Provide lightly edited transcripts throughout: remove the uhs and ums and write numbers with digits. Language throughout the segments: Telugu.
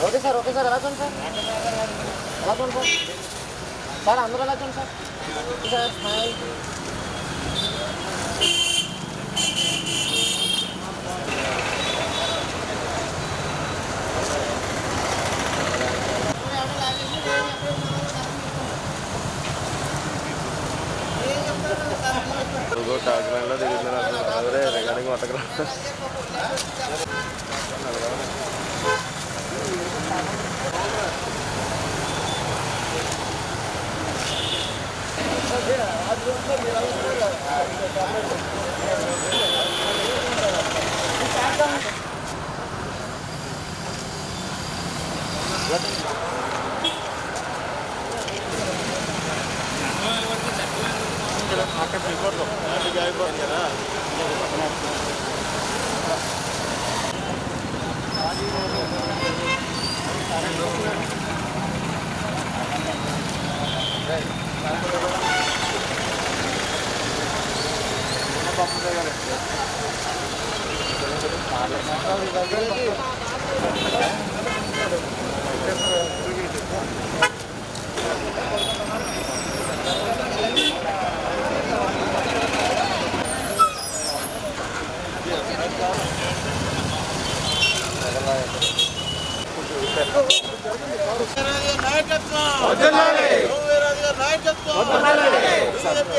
ఓకే సార్ ఎలా చూడండి సార్ సార్ అందరూ ఎలా చూడండి సార్ స్మైల్. కాకినాడలో తిరుగుతున్నారు రికార్డింగ్ కొట్టకరా. అక్కడ అయిపోతుంది కదా.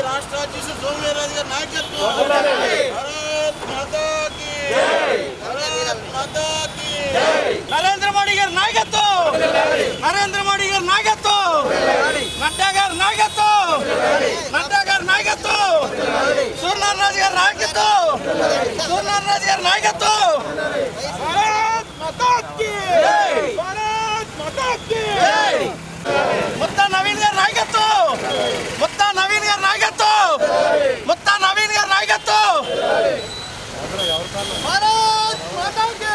రాష్ట్ర అధ్యక్షుడు సోమవీర్రాజు గారి నాయకత్వం. నరేంద్ర మోడీ గారి నాయకత్వం. నరేంద్ర మోడీ గారి నాయకత్వం. నడ్డా గారి నాయకత్వం. నడ్డా గారి నాయకత్వం. సూర్యనారాయణ గారి నాయకత్వం. సూర్యనారాయణ గారి నాయకత్వం. ముత్తా నవీన్ గారి నాయకత్వం. ముత్తా నవీన్ గారి నాయకత్వం. ముత్తా నవీన్ గారి నాయకత్వం. భారత్ మాతా కీ.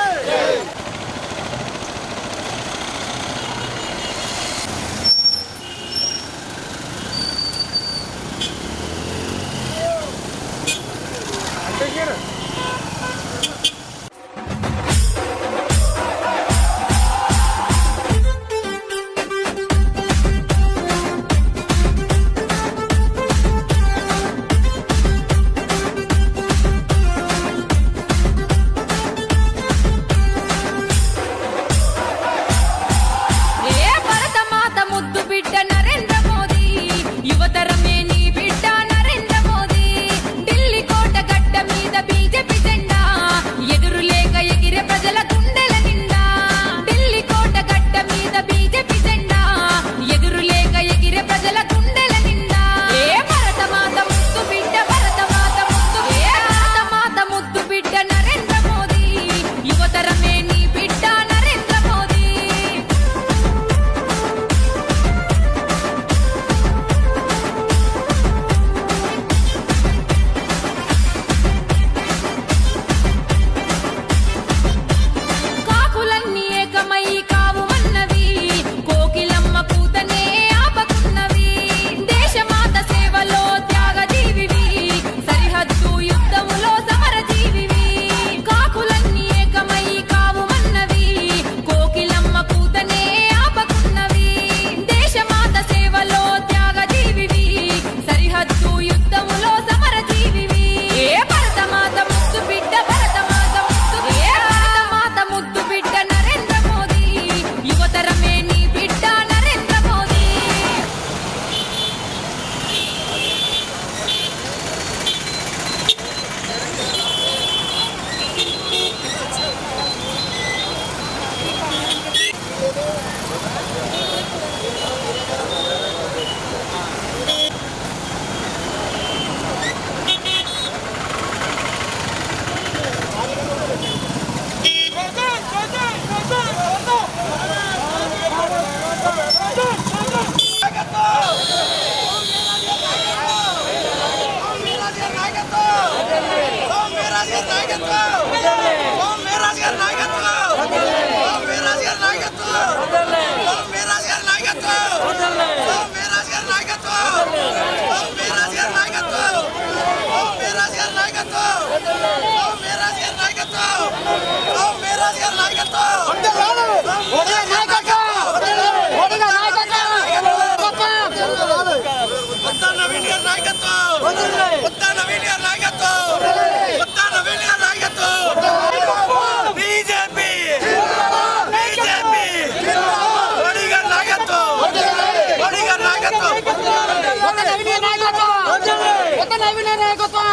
నవీన్ నాయకత్వం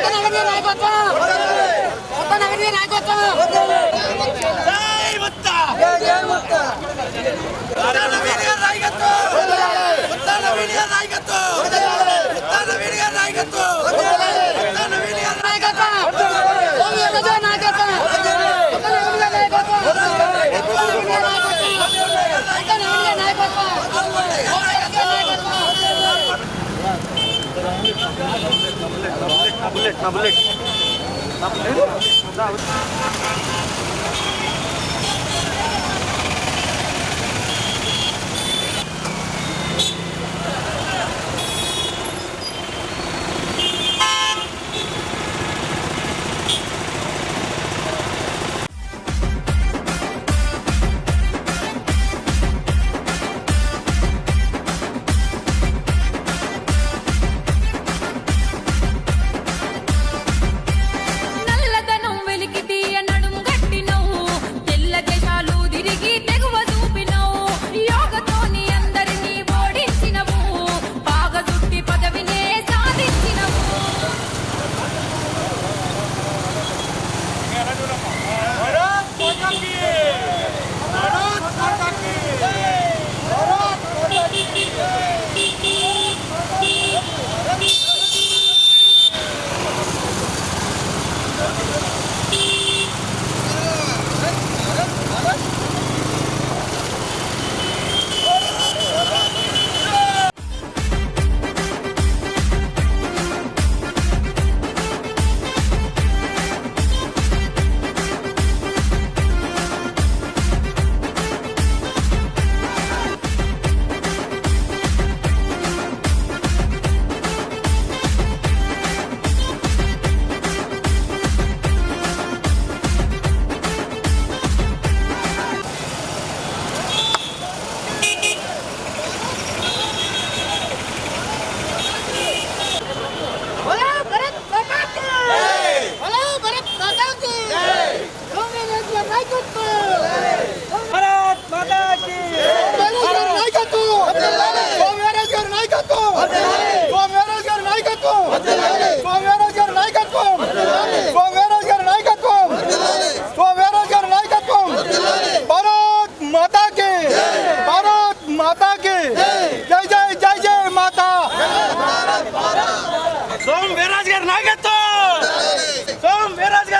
నవీన్ నాయకత్వం నవీన్ నాయకత్వం జై ముత్తా జై ముత్తా నవీన్ గారి నాయకత్వం నవీన్ గారి నాయకత్వం నవీన్ గారి నాయకత్వం నవీన్ గారి నాయకత్వం నాయకత్వం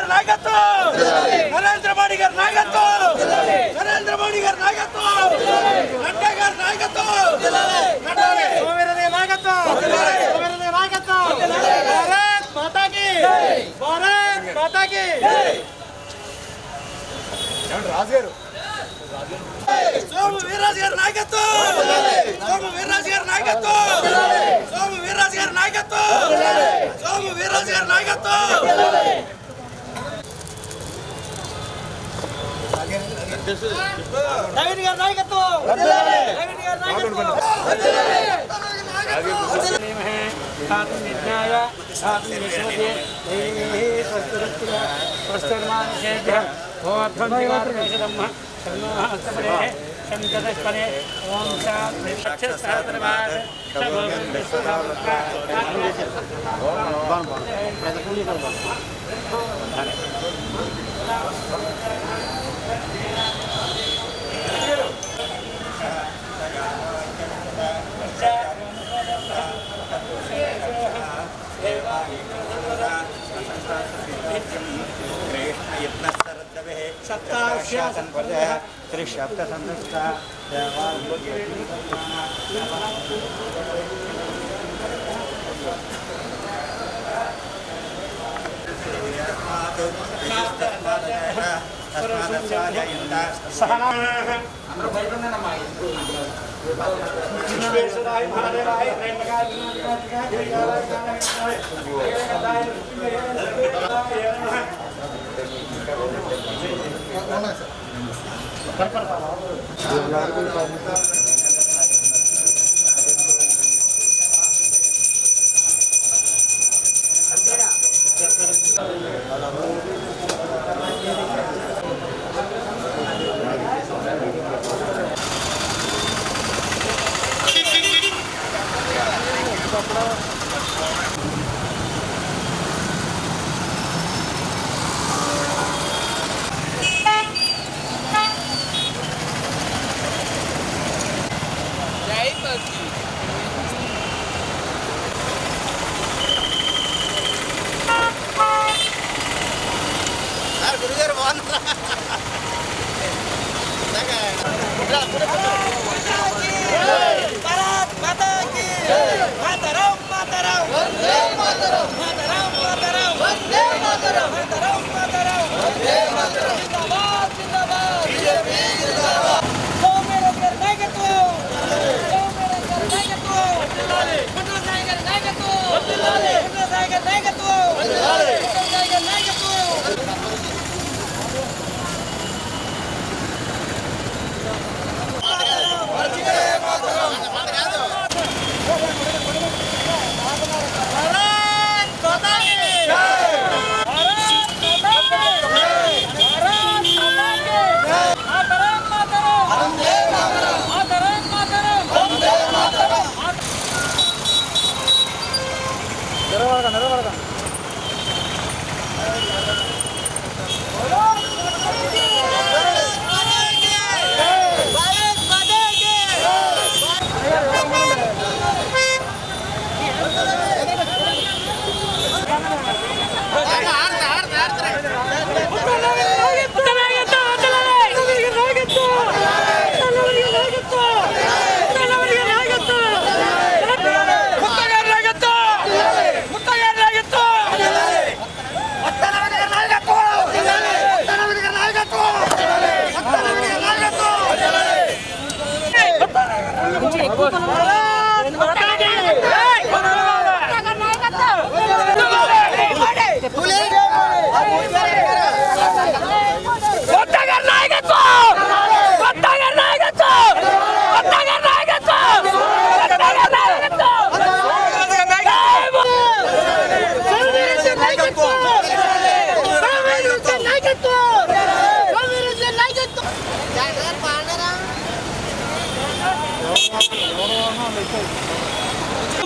నాయకత్వం నరేంద్ర మోడీ గారి నాయకత్వం నరేంద్ర మోడీ గారి నాయకత్వం నడ్డా గారి నాయకత్వం భారత్ మాతాకి భారత్ మాతాకి రాజు గారు సోము వీర్రాజు గారి నాయకత్వం సోము వీర్రాజు గారి నాయకత్వం సోము వీర్రాజు గారి నాయకత్వం సోము వీర్రాజు గారి నాయకత్వం నవీన్ గారి నాయకత్వం నవీన్ గారి నాయకత్వం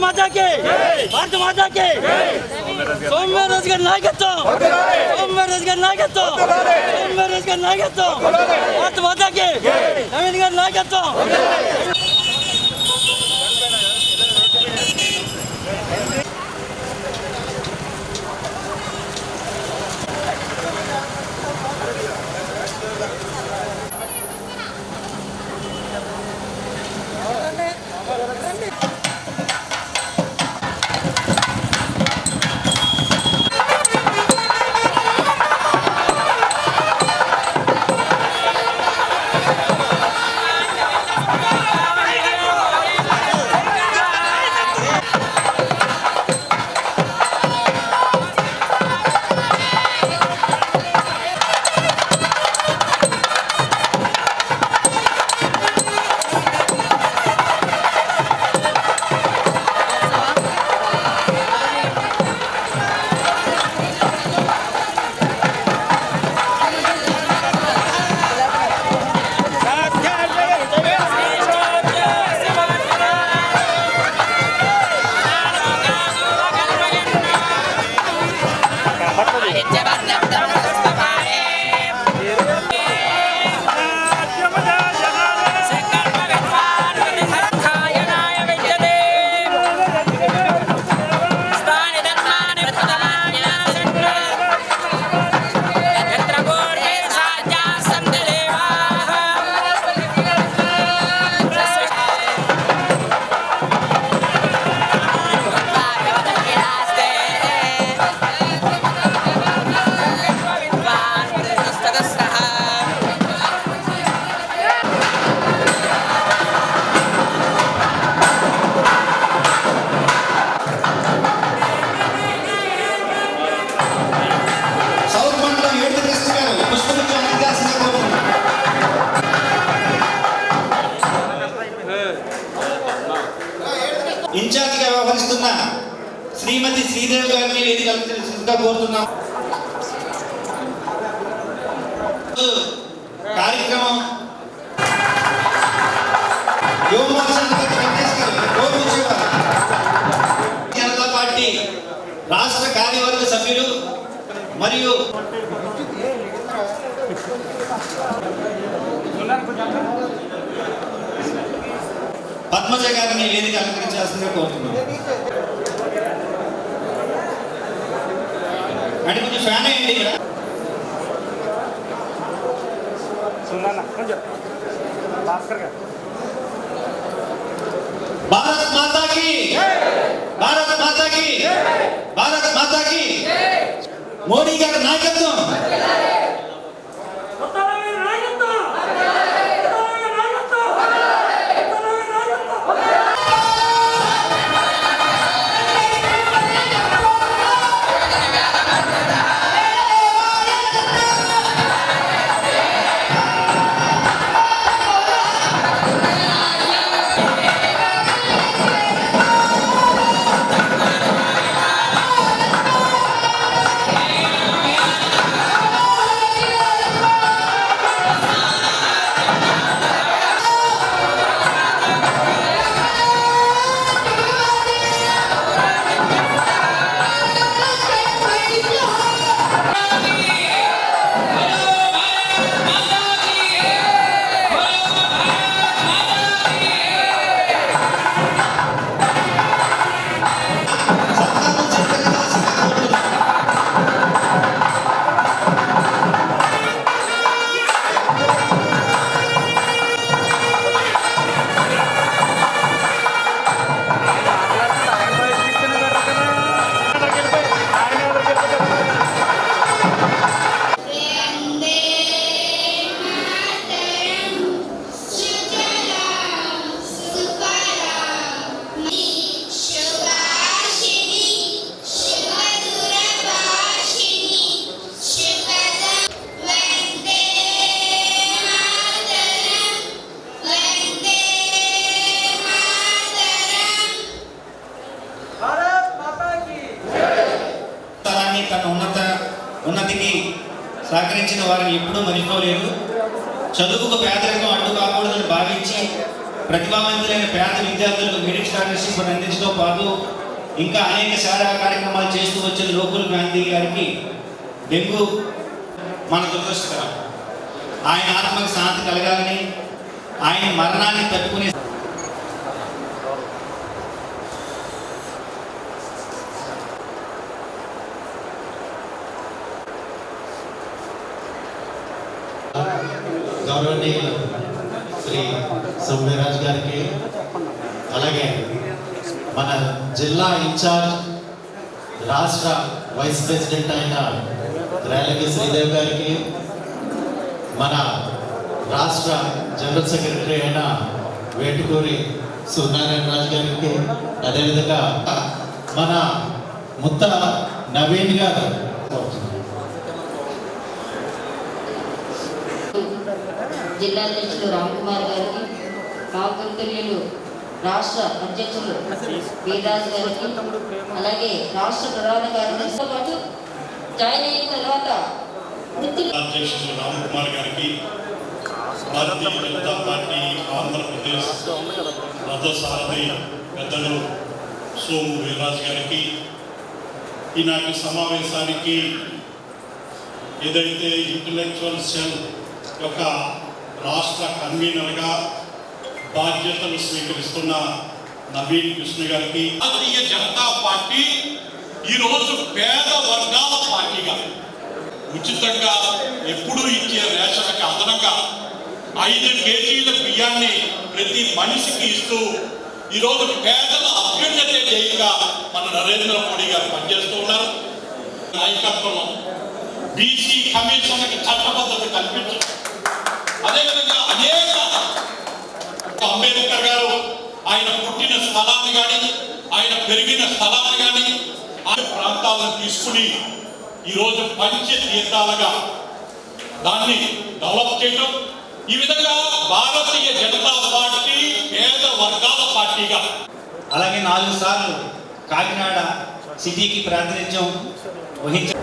माता के भारत माता के सोमवीर्राजु गाరి నాయకత్వం सोमवीर्राजु गाరి నాయకత్వం सोमवीर्राजु गाరి నాయకత్వం भारत माता के नवीन गाరి నాయకత్వం ఇన్ఛార్జిగా వ్యవహరిస్తున్న శ్రీమతి శ్రీదేవి గారిని వేదిక అలంకరించగా కోరుతున్నాం. కార్యక్రమం జనతా పార్టీ రాష్ట్ర కార్యవర్గ సభ్యులు మరియు పద్మజ గారిని వేదిక అలంకరించాల్సిందిగా కోరుతున్నాం. అంటే కొంచెం ఫ్యాన్ అయ్యండి ఇక్కడ. భారత్ మాతాకి భారత్ మాతాకి భారత్ మాతాకి మోడీ గారి నాయకత్వం. అందించిన వారిని ఎప్పుడూ మర్చిపోలేదు. చదువుకు పేదరికం అడ్డు కాకూడదని భావించి ప్రతిభావంతులైన పేద విద్యార్థులకు మెరిట్ స్కాలర్షిప్ అందించడంతో పాటు ఇంకా అనేక సేవా కార్యక్రమాలు చేస్తూ వచ్చిన లోకుల్ గాంధీ గారికి డెంగ్యూ మన దురదృష్టకరం. ఆయన ఆత్మకు శాంతి కలగాలని, ఆయన మరణాన్ని తట్టుకునే గౌరవనీయులు శ్రీ సోమవీర్రాజు గారికి, అలాగే మన జిల్లా ఇన్ఛార్జ్ రాష్ట్ర వైస్ ప్రెసిడెంట్ అయిన రేలకి శ్రీదేవి గారికి, మన రాష్ట్ర జనరల్ సెక్రటరీ అయిన వేటుకూరి సూర్యనారాయణ రాజు గారికి, అదేవిధంగా మన ముత్త నవీన్ గారు, జిల్లా అధ్యక్షులు రామ్కుమార్ గారికి, మా గురుతుల్యులు రాష్ట్ర అధ్యక్షులు వీర్రాజు గారికి, అలాగే రాష్ట్ర ప్రధాన కార్యదర్శితో పాటు జాయిన్ అయిన తర్వాత అధ్యక్షులు రామ్కుమార్ గారికి, భారతీయ జనతా పార్టీ ఆంధ్రప్రదేశ్ రథసారథి పెద్దలు సోము వీర్రాజు గారికి, ఈనాటి సమావేశానికి ఏదైతే ఇంటలెక్చువల్ సెల్ యొక్క రాష్ట్ర కన్వీనర్గా బాధ్యతలు స్వీకరిస్తున్న నవీన్ కృష్ణ గారికి, భారతీయ జనతా పార్టీ ఈరోజు పేద వర్గాల పార్టీగా ఉచితంగా ఎప్పుడూ ఇచ్చే రేషన్కి అదనంగా 5 కేజీల బియ్యాన్ని ప్రతి మనిషికి ఇస్తూ ఈరోజు పేదల అభ్యున్నతే ధ్యేయంగా మన నరేంద్ర మోడీ గారు పనిచేస్తూ ఉన్నారు. నాయకత్వంలో బీసీ కమిషన్కి చట్టబద్ధత కల్పించడం, అదేవిధంగా అనేక అంబేద్కర్ గారు ఆయన పుట్టిన స్థలాన్ని కానీ ఆయన పెరిగిన స్థలాన్ని కానీ ఆ ప్రాంతాలను తీసుకుని ఈరోజు పంచ తీర్థాలుగా దాన్ని డెవలప్ చేయడం, ఈ విధంగా భారతీయ జనతా పార్టీ పేద వర్గాల పార్టీగా, అలాగే 4 సార్లు కాకినాడ సిటీకి ప్రాతినిధ్యం వహించారు.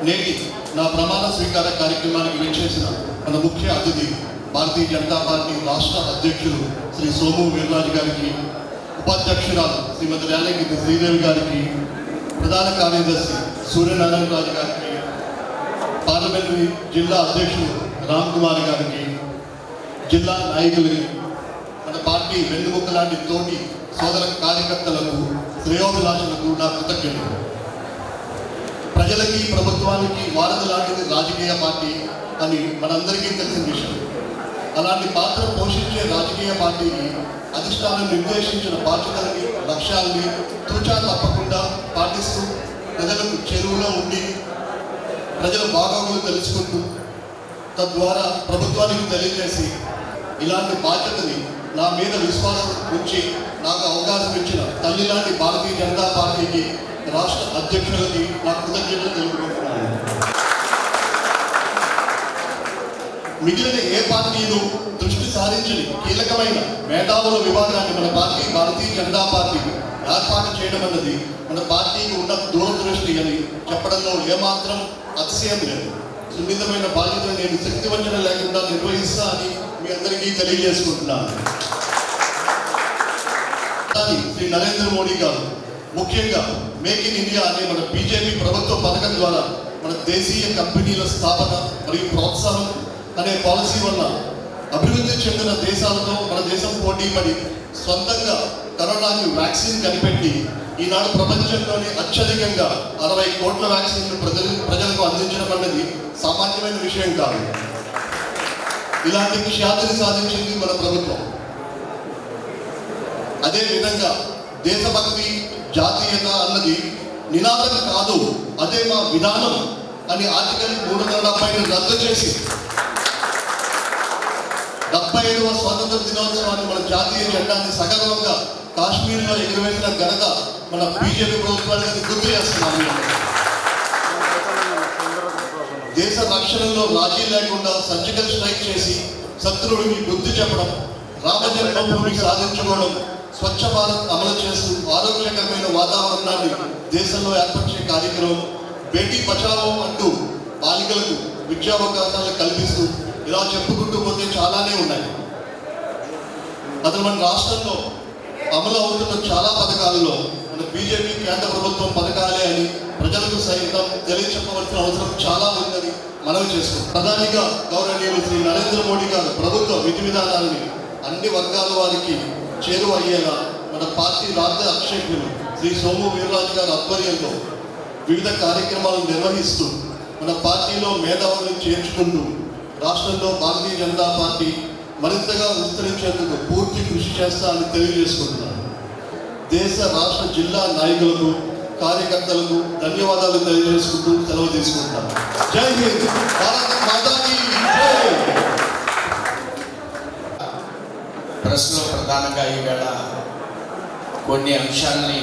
నేటి నా ప్రమాణ స్వీకార కార్యక్రమానికి విచ్చేసిన మన ముఖ్య అతిథి భారతీయ జనతా పార్టీ రాష్ట్ర అధ్యక్షులు శ్రీ సోము వీర్రాజు గారికి, ఉపాధ్యక్షురాలు శ్రీమతి రేలంకి శ్రీదేవి గారికి, ప్రధాన కార్యదర్శి సూర్యనారాయణ రాజు గారికి, పార్లమెంటరీ జిల్లా అధ్యక్షులు రామ్కుమార్ గారికి, జిల్లా నాయకులకి, మన పార్టీ వెన్నుముక్క లాంటి తోటి సోదర కార్యకర్తలకు, శ్రేయోభిలాషులకు నా కృతజ్ఞతలు. ప్రజలకి ప్రభుత్వానికి వారధి లాంటిది రాజకీయ పార్టీ అని మనందరికీ తెలిసిన విషయం. అలాంటి పాత్ర పోషించే రాజకీయ పార్టీకి అధిష్టానం నిర్దేశించిన బాధ్యతలని, లక్ష్యాలని తూచా తప్పకుండా పాటిస్తూ ప్రజలకు చెరువులో ఉండి ప్రజల బాగోగులు తెలుసుకుంటూ తద్వారా ప్రభుత్వానికి తెలియజేసి ఇలాంటి బాధ్యతని నా మీద విశ్వాసం ఉంచి నాకు అవకాశం ఇచ్చిన తల్లి లాంటి భారతీయ జనతా పార్టీకి రాష్ట్ర అధ్యక్షులకి నా కృతజ్ఞతలు తెలుపుకుంటున్నాను. మిగిలిన ఏ పార్టీలు దృష్టి సారించని కీలకమైన మేధావుల విభాగాన్ని మన పార్టీ భారతీయ జనతా పార్టీ ఏర్పాటు చేయడం అన్నది మన పార్టీకి ఉన్న దూరదృష్టి అని చెప్పడంలో ఏమాత్రం అతిశయం లేదు. సున్నితమైన బాధ్యతను నేను శక్తివంచన లేకుండా నిర్వహిస్తా అని మీ అందరికీ తెలియజేసుకుంటున్నాను. శ్రీ నరేంద్ర మోడీ గారు ముఖ్యంగా మేక్ ఇన్ ఇండియా అనే మన బీజేపీ ప్రభుత్వ పథకం ద్వారా మన దేశీయ కంపెనీల స్థాపన మరియు ప్రోత్సాహం అనే పాలసీ వల్ల అభివృద్ధి చెందిన దేశాలతో మన దేశం పోటీ పడి సొంతంగా కరోనాకి వ్యాక్సిన్ కనిపెట్టి ఈనాడు ప్రపంచంలోనే అత్యధికంగా 60 కోట్ల వ్యాక్సిన్లు ప్రజలకు అందించడం అన్నది సామాన్యమైన విషయం కాదు. ఇలాంటి ఖ్యాతిని సాధించింది మన ప్రభుత్వం. అదే విధంగా దేశభక్తి జాతీయత అన్నది నినాదం కాదు, అదే మా విధానం అని ఆర్టికల్ 370ని రద్దు చేసి 75వ స్వాతంత్ర దినోత్సవాన్ని మన జాతీయ జెండాన్ని సగర్వంగా కాశ్మీర్లో ఎగురవేసిన ఘనత మన బీజేపీ ప్రభుత్వానికి గుర్తు చేస్తున్నాము. దేశ రక్షణలో రాజీ లేకుండా సర్జికల్ స్ట్రైక్ చేసి శత్రువుడికి బుద్ధి చెప్పడం, రామజన్మభూమి సాధించుకోవడం, స్వచ్ఛ భారత్ అమలు చేస్తూ ఆరోగ్యకరమైన వాతావరణాన్ని దేశంలో ఏర్పరిచే కార్యక్రమం, బేటీ బచావో అంటూ బాలికలకు విద్యావకాశాలు కల్పిస్తూ ఇలా చెప్పుకుంటూ పోతే చాలానే ఉన్నాయి. అసలు మన రాష్ట్రంలో అమలు అవుతున్న చాలా పథకాలలో మన బీజేపీ కేంద్ర ప్రభుత్వం పథకాలే అని ప్రజలకు సైతం తెలియచెప్పవలసిన అవసరం చాలా ఉందని మనవి చేసుకుంటాం. ప్రధానిగా గౌరవనీయులు శ్రీ నరేంద్ర మోడీ గారు ప్రభుత్వ విధి విధానాన్ని అన్ని వర్గాల వారికి చేరువయ్యేలా మన పార్టీ రాష్ట్ర అధ్యక్షులు శ్రీ సోము వీర్రాజు గారి ఆధ్వర్యంలో వివిధ కార్యక్రమాలు నిర్వహిస్తూ మన పార్టీలో మేధావులను చేర్చుకుంటూ రాష్ట్రంలో భారతీయ జనతా పార్టీ మరింతగా విస్తరించేందుకు పూర్తి కృషి చేస్తానని తెలియజేసుకుంటున్నాను. దేశ రాష్ట్ర జిల్లా నాయకులకు కార్యకర్తలకు ధన్యవాదాలు తెలియజేసుకుంటూ సెలవు తీసుకుంటాను. జై హింద్, భారత్ మాతా కీ జై. ప్రెస్లో ప్రధానంగా ఈవేళ కొన్ని అంశాలని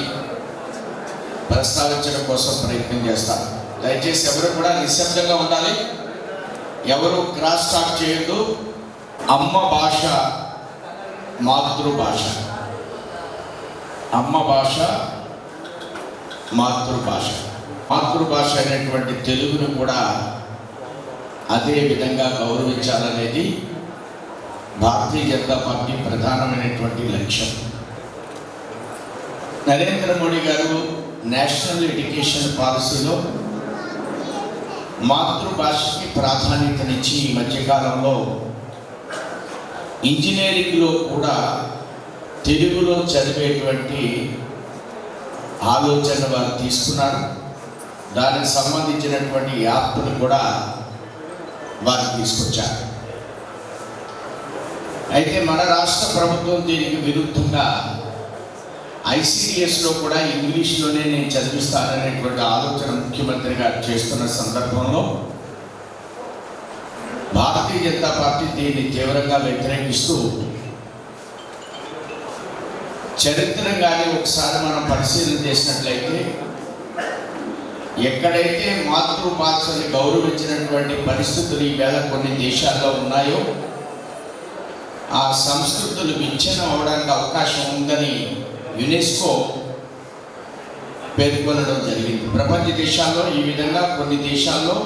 ప్రస్తావించడం కోసం ప్రయత్నం చేస్తాను. దయచేసి ఎవరు కూడా నిశ్శబ్దంగా ఉండాలి, ఎవరు క్రాస్ టాక్ చేయొద్దు. అమ్మ భాష మాతృభాష, అమ్మ భాష మాతృభాష. మాతృభాష అనేటువంటి తెలుగును కూడా అదే విధంగా గౌరవించాలనేది భారతీయ జనతా పార్టీ ప్రధానమైనటువంటి లక్ష్యం. నరేంద్ర మోడీ గారు నేషనల్ ఎడ్యుకేషన్ పాలసీలో మాతృభాషకి ప్రాధాన్యతనిచ్చి ఈ మధ్యకాలంలో ఇంజనీరింగ్లో కూడా తెలుగులో చదివేటువంటి ఆలోచన వారు తీసుకున్నారు. దానికి సంబంధించినటువంటి యాప్ను కూడా వారు తీసుకొచ్చారు. అయితే మన రాష్ట్ర ప్రభుత్వం దీనికి విరుద్ధంగా ఐసిడిఎస్లో కూడా ఇంగ్లీష్లోనే నేను చదివిస్తాననేటువంటి ఆలోచన ముఖ్యమంత్రి గారు చేస్తున్న సందర్భంలో భారతీయ జనతా పార్టీ దీన్ని తీవ్రంగా వ్యతిరేకిస్తూ, చరిత్రగానే ఒకసారి మనం పరిశీలన చేసినట్లయితే ఎక్కడైతే మాతృభాషని గౌరవించినటువంటి పరిస్థితులు ఈవేళ కొన్ని దేశాల్లో ఉన్నాయో ఆ సంస్కృతులు విచ్ఛిన్నం అవడానికి అవకాశం ఉందని యునెస్కో పేర్కొనడం జరిగింది. ప్రపంచ దేశాల్లో ఈ విధంగా కొన్ని దేశాల్లో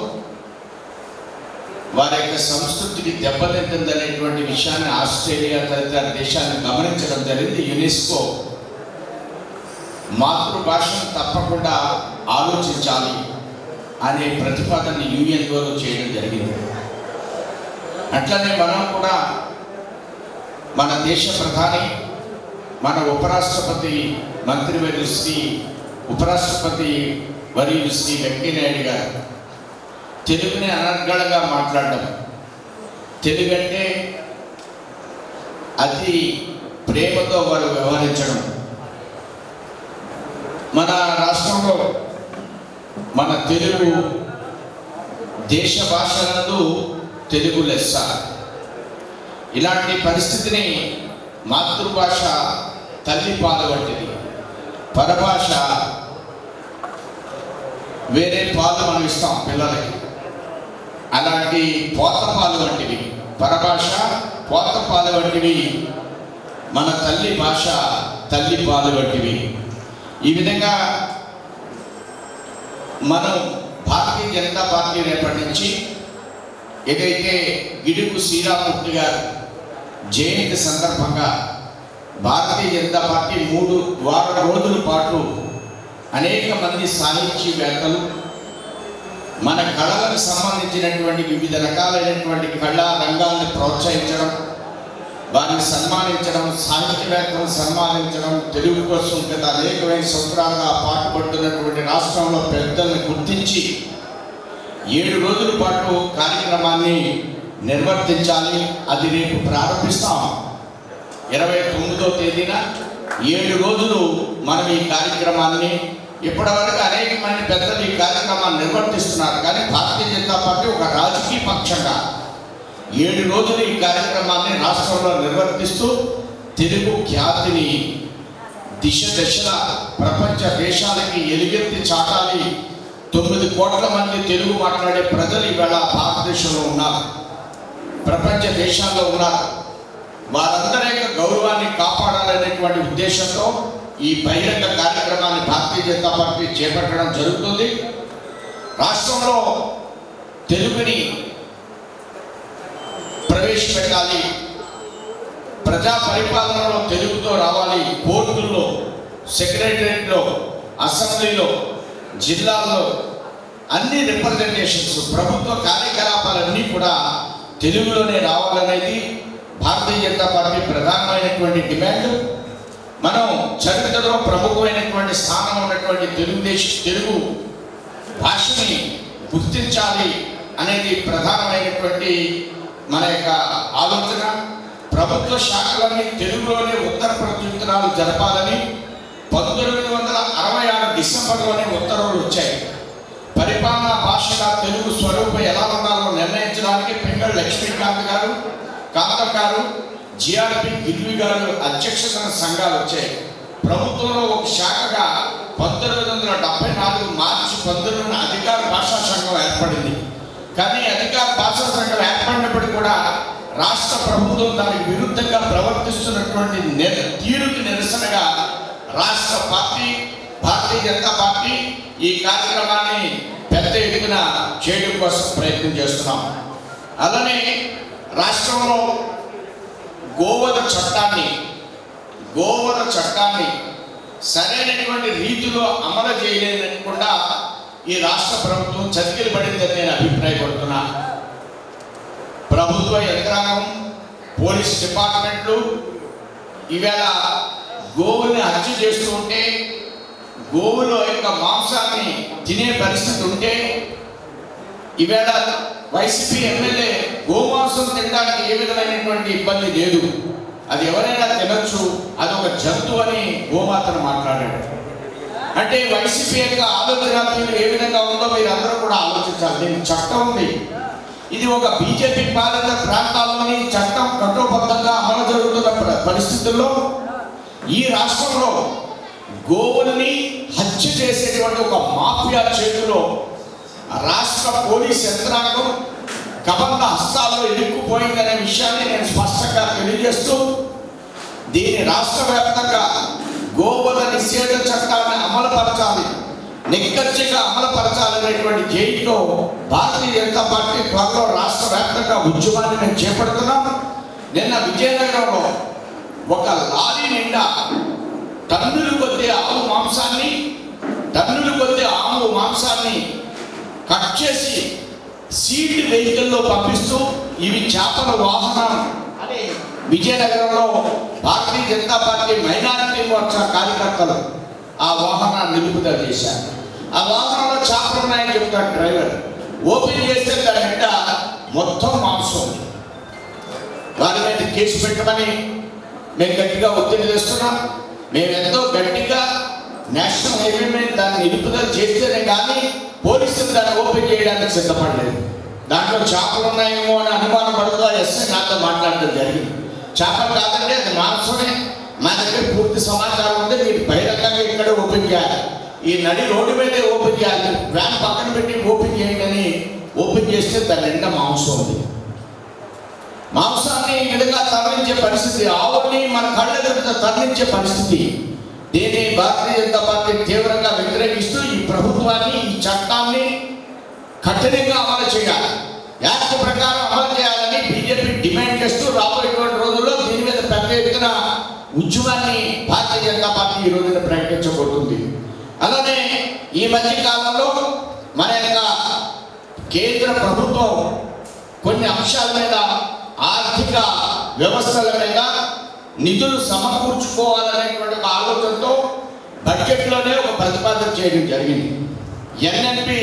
వారి యొక్క సంస్కృతికి దెబ్బతింటుందనేటువంటి విషయాన్ని ఆస్ట్రేలియా తదితర దేశాన్ని గమనించడం జరిగింది. యునెస్కో మాతృభాషను తప్పకుండా ఆలోచించాలి అనే ప్రతిపాదన యుఎన్ఓలో చేయడం జరిగింది. అట్లనే మనం కూడా మన దేశ ప్రధాని, మన ఉపరాష్ట్రపతి వర్యులు శ్రీ వెంకయ్యనాయుడు గారు తెలుగుని అనర్గళంగా మాట్లాడడం, తెలుగు అంటే అతి ప్రేమతో వారు వ్యవహరించడం, మన రాష్ట్రంలో మన తెలుగు దేశ భాషలందు తెలుగు లెస్స. ఇలాంటి పరిస్థితిని మాతృభాష తల్లి పాలు వంటిది, పరభాష వేరే పాలు మనం ఇస్తాం పిల్లలకి, అలాంటి పోత పాలు వంటివి పరభాష, పోత పాలు వంటివి మన తల్లి భాష, తల్లి పాలు వంటివి. ఈ విధంగా మనం భారతీయ జనతా పార్టీ రేపటి నుంచి ఏదైతే గిడుగు శ్రీరామూర్తి గారు జయంతి సందర్భంగా భారతీయ జనతా పార్టీ 3 వారం రోజుల పాటు అనేక మంది సాహిత్యవేత్తలు మన కళలకు సంబంధించినటువంటి వివిధ రకాలైనటువంటి కళా రంగాలను ప్రోత్సహించడం, వారిని సన్మానించడం, సాహిత్యవేత్తలను సన్మానించడం, తెలుగు కోసం గత అనేకమైన సంవత్సరాలుగా పాటుపడుతున్నటువంటి రాష్ట్రంలో పెద్దల్ని గుర్తించి 7 రోజుల పాటు కార్యక్రమాన్ని నిర్వర్తించాలి. అది రేపు ప్రారంభిస్తాం. 29వ తేదీన 7 రోజులు మనం ఈ కార్యక్రమాన్ని, ఇప్పటివరకు అనేక మంది పెద్దలు ఈ కార్యక్రమాన్ని నిర్వర్తిస్తున్నారు. కానీ భారతీయ జనతా పార్టీ ఒక రాజకీయ పక్షంగా 7 రోజులు ఈ కార్యక్రమాన్ని రాష్ట్రంలో నిర్వర్తిస్తూ తెలుగు ఖ్యాతిని దిశల ప్రపంచ దేశాలకి ఎలుగెత్తి చాటాలి. 9 కోట్ల మంది తెలుగు మాట్లాడే ప్రజలు ఈవేళ భారతదేశంలో ఉన్నారు, ప్రపంచ దేశాల్లో ఉన్నారు. వారందరి యొక్క గౌరవాన్ని కాపాడాలనేటువంటి ఉద్దేశంతో ఈ బహిరంగ కార్యక్రమాన్ని భారతీయ జనతా పార్టీ చేపట్టడం జరుగుతుంది. రాష్ట్రంలో తెలుగుని ప్రవేశపెట్టాలి, ప్రజా పరిపాలనలో తెలుగుతో రావాలి. కోర్టుల్లో, సెక్రటరియట్లో, అసెంబ్లీలో, జిల్లాల్లో అన్ని రిప్రజెంటేషన్స్, ప్రభుత్వ కార్యకలాపాలన్నీ కూడా తెలుగులోనే రావాలనేది భారతీయ జనతా పార్టీ ప్రధానమైనటువంటి డిమాండ్. మనం చరిత్రలో ప్రముఖమైనటువంటి స్థానం ఉన్నటువంటి తెలుగు భాషని గుర్తించాలి అనేది ప్రధానమైనటువంటి మన యొక్క ఆలోచన. ప్రభుత్వ శాఖలన్నీ తెలుగులోనే ఉత్తర ప్రత్యుత్తరాలు జరపాలని 1966 డిసెంబర్లోనే ఉత్తర్వులు వచ్చాయి. పరిపాలనా భాషగా తెలుగు స్వరూపం ఎలా ఉండాలో నిర్ణయించడానికి పింగళి లక్ష్మీకాంత్ గారు, కాంతం గారు, జిఆర్పి గిల్వి గారు అధ్యక్షతన సంఘాలు వచ్చాయి. ప్రభుత్వంలో ఒక శాఖగా 1974 మార్చి 19 అధికార భాషా సంఘం ఏర్పడింది. కానీ అధికార భాషా సంఘం ఏర్పడినప్పటికీ కూడా రాష్ట్ర ప్రభుత్వం దానికి విరుద్ధంగా ప్రవర్తిస్తున్నటువంటి తీరుకి నిరసనగా రాష్ట్ర పార్టీ భారతీయ జనతా పార్టీ ఈ కార్యక్రమాన్ని పెద్ద ఎత్తున చేయడం కోసం ప్రయత్నం చేస్తున్నాం. అలానే రాష్ట్రంలో గోవధ చట్టాన్ని సరైనటువంటి రీతిలో అమలు చేయలేకుండా ఈ రాష్ట్ర ప్రభుత్వం చతికిలు పడిందని నేను అభిప్రాయపడుతున్నా. ప్రభుత్వ యంత్రాంగం, పోలీస్ డిపార్ట్మెంట్లు ఈవేళ గోవుల్ని హత్య చేస్తూ ఉంటే, గోవుల యొక్క మాంసాన్ని తినే పరిస్థితి ఉంటే, ఈవేళ వైసీపీ ఎమ్మెల్యే గోమాంసం తినడానికి ఏ విధమైనటువంటి ఇబ్బంది లేదు, అది ఎవరైనా తినొచ్చు, అదొక జంతువు అని గోమాతను మాట్లాడాడు. అంటే వైసీపీ యొక్క ఆలోచన తీరు ఏ విధంగా ఉందో మీరు అందరూ కూడా ఆలోచించాలి. దీనికి చట్టం ఉంది. ఇది ఒక బీజేపీ పాలిత ప్రాంతాల్లోని చట్టం కట్టుబద్ధంగా అమలు జరుగుతున్న పరిస్థితుల్లో ఈ రాష్ట్రంలో గోవుల్ని హత్య చేసేటువంటి ఒక మాఫియా చేతిలో రాష్ట్ర పోలీస్ యంత్రాంగం కబంధ హస్తాల్లో ఇరుక్కుపోయిందనే విషయాన్ని నేను స్పష్టంగా తెలియజేస్తూ, దీని రాష్ట్ర వ్యాప్తంగా గోవధ నిషేధ చట్టాన్ని అమలుపరచాలి, నిక్కచ్చిగా అమలుపరచాలనేటువంటి ధ్యేయంతో భారతీయ జనతా పార్టీ త్వరలో రాష్ట్ర వ్యాప్తంగా ఉద్యమాన్ని మేము చేపడుతున్నాం. నిన్న విజయనగరంలో ఒక లారీ నిండా టన్నులు కొద్ది ఆవు మాంసాన్ని కట్ చేసి సీడ్ వెహికల్లో పంపిస్తూ ఇవి చేపల వాహనం అని విజయనగరంలో భారతీయ జనతా పార్టీ మైనారిటీ మోర్చా కార్యకర్తలు ఆ వాహనాన్ని నిలుపుదల చేశారు. ఆ వాహనంలో చేపలు ఉన్నాయని చెప్తాడు డ్రైవర్. ఓపెన్ చేస్తే దాని వెంట మొత్తం మాంసం ఉంది. వారి మీద కేసు పెట్టమని మేము గట్టిగా ఒత్తిడి చేస్తున్నాం. మేము ఎంతో గట్టిగా నేషనల్ హైవే మీద దాన్ని నిలుపుదల చేస్తేనే కానీ పోలీసులు దాన్ని ఓపెన్ చేయడానికి సిద్ధపడలేదు. దాంట్లో చేపలు ఉన్నాయేమో అని అనుమానం పడుతూ ఎస్ఐ నాతో మాట్లాడడం జరిగింది. చేపలు కాదంటే అది మాంసమే, మా దగ్గర పూర్తి సమాచారం ఉంటే మీరు బహిరంగంగా ఇక్కడ ఓపెన్ చేయాలి, ఈ నడి రోడ్డు మీదే ఓపెన్ చేయాలి, వ్యాన్ పక్కన పెట్టి ఓపెన్ చేయండి అని ఓపెన్ చేస్తే దాని నిండా మాంసం ఉంది. మాంసాన్ని ఈ విధంగా తరలించే పరిస్థితి, ఆవుని మన కళ్ళ ఎదుట తరలించే పరిస్థితి, దీన్ని భారతీయ జనతా పార్టీ తీవ్రంగా వ్యతిరేకిస్తూ ఈ ప్రభుత్వాన్ని, ఈ చట్టాన్ని కఠినంగా అమలు చేయాలి, యాక్ట్ ప్రకారం అమలు చేయాలని బీజేపీ డిమాండ్ చేస్తూ రాబోయేటువంటి రోజుల్లో దీని మీద పెద్ద ఎత్తున ఉద్యమాన్ని భారతీయ జనతా పార్టీ ఈ రోజున ప్రకటించబోతుంది. అలానే ఈ మధ్య కాలంలో మన యొక్క కేంద్ర ప్రభుత్వం కొన్ని అంశాల మీద, ఆర్థిక వ్యవస్థల మీద నిధులు సమకూర్చుకోవాలనేటువంటి ఒక ఆలోచనతో బడ్జెట్లోనే ఒక ప్రతిపాదన చేయడం జరిగింది. ఎన్ఎంపి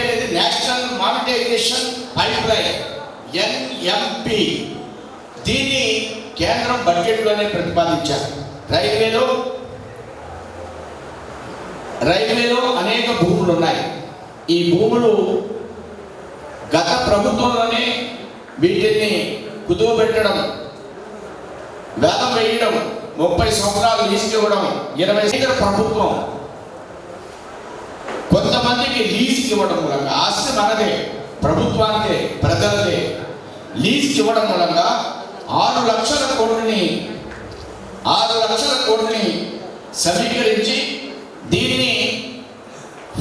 అనేది national monetization pipeline, NMP. దీన్ని కేంద్రం బడ్జెట్లోనే ప్రతిపాదించారు. రైల్వేలో అనేక భూములు ఉన్నాయి. ఈ భూములు గత ప్రభుత్వంలోనే వీటిని కుదువబెట్టడం, వేలం వేయడం, 30 సంవత్సరాలు లీజుకి ఇవ్వడం, 20 ప్రభుత్వం కొంతమందికి లీజుకి ఇవ్వడం మూలంగా, ఆస్తి మనదే, ప్రభుత్వానిదే, ప్రజలదే, లీజుకి ఇవ్వడం మూలంగా 6 లక్షల కోట్లని సమీకరించి దీన్ని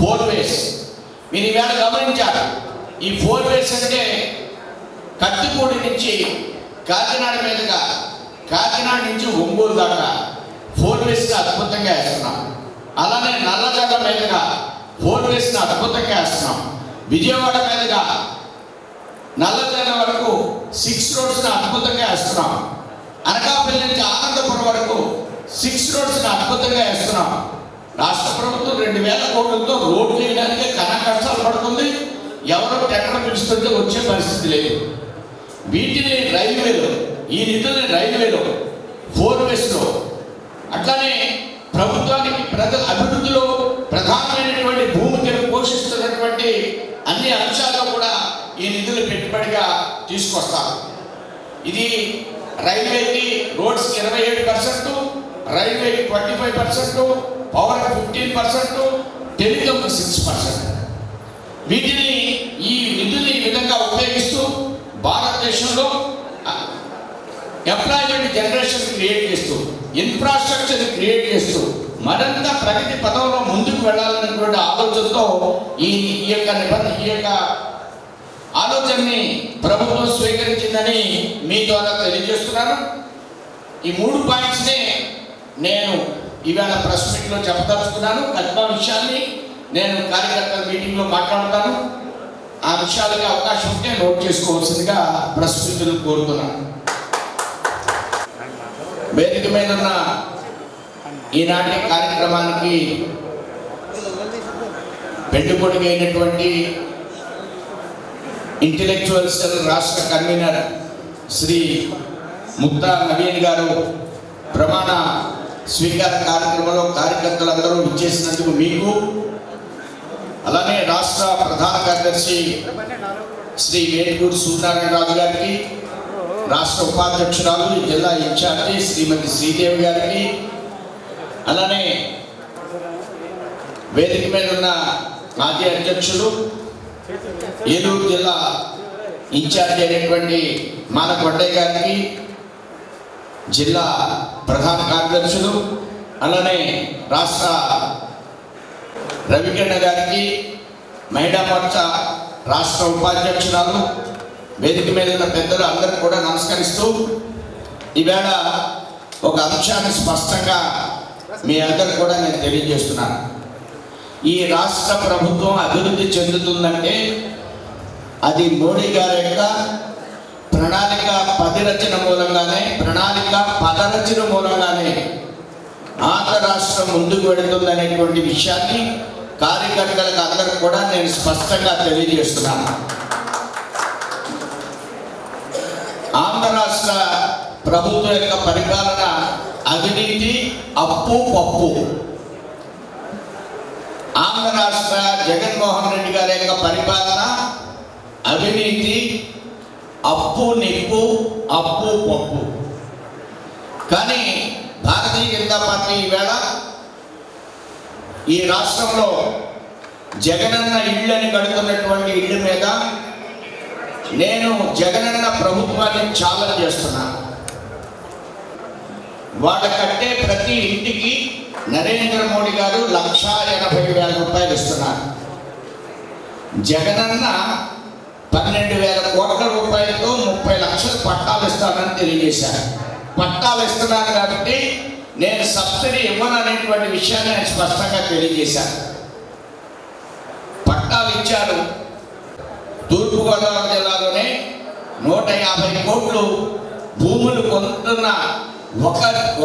4 వేస్. మీరు ఈవేళ గమనించారు, ఈ 4 వేస్ అంటే కత్తిపూడి నుంచి కాకినాడ మీదుగా, కాకినాడ నుంచి ఒంగోలు దాకా 4 వేస్ని అద్భుతంగా వేస్తున్నాం. అలానే నల్లజల్ల మీదుగా 4 వేస్ని అద్భుతంగా వేస్తున్నాం. విజయవాడ మీదుగా నల్లజల్ల వరకు 6 రోడ్స్ని అద్భుతంగా వేస్తున్నాం. అనకాపల్లి నుంచి ఆనందపురం వరకు 6 రోడ్స్ని అద్భుతంగా వేస్తున్నాం. రాష్ట్ర ప్రభుత్వం 2000 కోట్లతో రోడ్లు వేయడానికి కష్టాలు పడుతుంది. ఎవరో టెండర్ పిలుస్తుంటే వచ్చే పరిస్థితి లేదు. వీటిని రైల్వేలో, ఈ నిధుల్ని రైల్వేలో 4 వేస్లో, అట్లానే ప్రభుత్వానికి ప్రజల అభివృద్ధిలో ప్రధానమైనటువంటి భూమికను పోషిస్తున్నటువంటి అన్ని అంశాల్లో కూడా ఈ నిధులు పెట్టుబడిగా తీసుకొస్తారు. ఇది రైల్వేకి రోడ్స్కి 27%, రైల్వేకి 25%, పవర్ 15%, టెలికాంకి 6%. వీటిని, ఈ నిధుల్ని ఈ విధంగా ఉపయోగిస్తూ భారతదేశంలో ఎంప్లాయ్మెంట్ జనరేషన్ క్రియేట్ చేస్తూ, ఇన్ఫ్రాస్ట్రక్చర్ క్రియేట్ చేస్తూ మరింత ప్రగతి పదంలో ముందుకు వెళ్ళాలనేటువంటి ఆలోచనతో ఈ యొక్క ఆలోచనని ప్రభుత్వం స్వీకరించిందని మీ ద్వారా తెలియజేస్తున్నాను. ఈ 3 పాయింట్స్ని నేను ఇవాళ ప్రెస్ మీట్లో చెప్పదలుచుకున్నాను. కద్మా విషయాన్ని నేను కార్యకర్తల మీటింగ్లో మాట్లాడతాను. ఆ విషయాలకి అవకాశం ఉంటే నోట్ చేసుకోవాల్సిందిగా ప్రెస్ మీట్లు కోరుతున్నాను. వేదిక మీద ఉన్న ఈనాటి కార్యక్రమానికి పెట్టుబడికి అయినటువంటి ఇంటెలెక్చువల్ సెల్ రాష్ట్ర కన్వీనర్ శ్రీ ముక్తా నవీన్ గారు ప్రమాణ స్వీకార కార్యక్రమంలో కార్యకర్తలందరూ ఇచ్చేసినందుకు మీకు, అలానే రాష్ట్ర ప్రధాన కార్యదర్శి శ్రీ వేటూరు సూర్యనారాయణరాజు గారికి, రాష్ట్ర ఉపాధ్యక్షురాలు జిల్లా ఇన్ఛార్జి శ్రీమతి శ్రీదేవి గారికి, అలానే వేదిక మీద ఉన్న మాజీ అధ్యక్షులు ఏలూరు జిల్లా ఇన్ఛార్జి అయినటువంటి మానకొండయ్య గారికి, జిల్లా ప్రధాన కార్యదర్శులు, అలానే రాష్ట్ర రవికిరణ్ గారికి, మహిళా మోర్చా రాష్ట్ర ఉపాధ్యక్షురాలు, వేదిక మీద ఉన్న పెద్దలు అందరికీ కూడా నమస్కరిస్తూ, ఈవేళ ఒక అంశాన్ని స్పష్టంగా మీ అందరికి కూడా నేను తెలియజేస్తున్నాను. ఈ రాష్ట్ర ప్రభుత్వం అభివృద్ధి చెందుతుందంటే అది మోడీ గారి యొక్క ప్రణాళిక పదరచన మూలంగానే ఆంధ్ర రాష్ట్రం ముందుకు వెళుతుందనేటువంటి విషయాన్ని కార్యకర్తలకు అందరికి కూడా నేను స్పష్టంగా తెలియజేస్తున్నాను. ఆంధ్ర రాష్ట్ర ప్రభుత్వం యొక్క పరిపాలన అవినీతి, అప్పు, పప్పు. ఆంధ్ర రాష్ట్ర జగన్మోహన్ రెడ్డి గారి యొక్క పరిపాలన అవినీతి, అప్పు, నిప్పు, అప్పు, పప్పు. కానీ భారతీయ జనతా పార్టీ ఈవేళ ఈ రాష్ట్రంలో జగనన్న ఇళ్ళని కడుతున్నటువంటి ఇళ్ళ మీద నేను జగనన్న ప్రభుత్వాన్ని ఛాలెంజ్ చేస్తున్నాను. వాళ్ళ కట్టే ప్రతి ఇంటికి నరేంద్ర మోడీ గారు 1,80,000 రూపాయలు ఇస్తున్నారు. జగనన్న 12,000 కోట్ల రూపాయలతో 30 లక్షల పట్టాలు ఇస్తానని తెలియజేశారు. పట్టాలు ఇస్తున్నారు కాబట్టి నేను సబ్సిడీ ఇవ్వను అనేటువంటి విషయాన్ని నేను స్పష్టంగా తెలియజేశాను. పట్టాలు ఇచ్చారు. తూర్పుగోదావరి జిల్లాలోనే 150 కోట్లు భూములు కొంటున్న